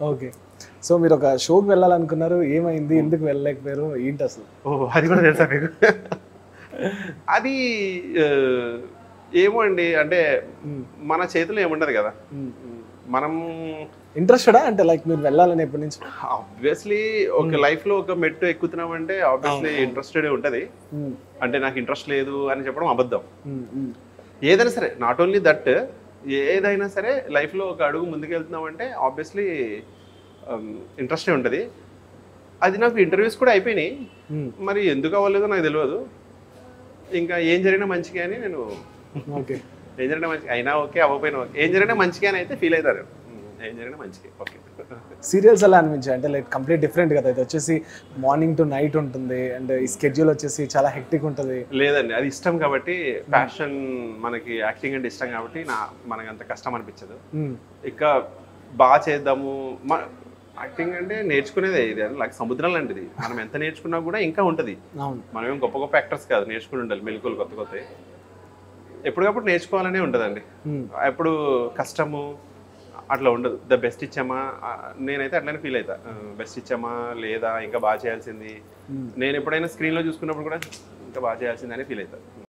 Okay. So మీరు ఒక షోకి వెళ్ళాలనుకున్నారు. ఏమైంది? ఎందుకు వెళ్ళలేకపోయారు? ఏంటి అసలు? ఓహ్! అది కూడా తెలుసా మీకు? అది ఏమో అండి. అంటే మన చేతిలో ఏముండదు కదా! మనం ఇంట్రెస్టెడా? అంటే లైక్ మీరు వెళ్ళాలని ఎప్పటి నుంచి? ఆబ్వియస్లీ ఒక లైఫ్‌లో ఒక మెట్టు ఎక్కుతున్నామంటే ఆబ్వియస్లీ ఇంట్రెస్టెడే ఉంటది. అంటే నాకు ఇంట్రెస్ట్ లేదు అని చెప్పడం అబద్ధం. ఏదైనా సరే నాట్ ఓన్లీ దట్, ఏదైనా సరే లైఫ్‌లో ఒక అడుగు ముందుకెళ్తున్నామంటే ఆబ్వియస్లీ ఇంట్రెస్టే ఉంటది. అది నాకు ఇంటర్వ్యూస్ కూడా అయిపోయినాయి. మరి ఎందుకు అవ్వలేదో నాకు తెలవదు. ఇంకా ఏం జరిగినా మంచిగా అని నేను ఓకే. ఏం జరిగినా మంచిగా అయినా ఓకే, అవ్వకపోయినా ఓకే. ఏం జరిగినా మంచిగా అని అయితే ఫీల్ అవుతారు. ఏం జరిగినా మంచిగా ఓకే. సీరియల్స్ ఎలా అనిపించాయి? అంటే లైక్ కంప్లీట్ డిఫరెంట్ కదా! ఇది వచ్చేసి మార్నింగ్ టు నైట్ ఉంటుంది. అండ్ ఈ స్కెడ్యూల్ వచ్చేసి చాలా హెక్టిక్ ఉంటుంది. లేదండి, అది ఇష్టం కాబట్టి, ప్యాషన్, మనకి యాక్టింగ్ అంటే ఇష్టం కాబట్టి మనకి అంత కష్టం అనిపించదు. ఇంకా బాగా చేద్దాము. యాక్టింగ్ అంటే నేర్చుకునేదే, ఇది లైక్ సముద్రం లాంటిది. మనం ఎంత నేర్చుకున్నా కూడా ఇంకా ఉంటుంది. మనం ఏం గొప్ప గొప్ప యాక్టర్స్ కాదు, నేర్చుకుని ఉండాలి మెలకువలు కొత్త కొత్తవి. ఎప్పటికప్పుడు నేర్చుకోవాలనే ఉంటుందండి. ఎప్పుడు కష్టము అట్లా ఉండదు. ద బెస్ట్ ఇచ్చామా, నేనైతే అట్లనే ఫీల్ అవుతా. బెస్ట్ ఇచ్చామా లేదా ఇంకా బాగా చేయాల్సింది. నేను ఎప్పుడైనా స్క్రీన్లో చూసుకున్నప్పుడు కూడా ఇంకా బాగా చేయాల్సింది అని ఫీల్ అవుతా.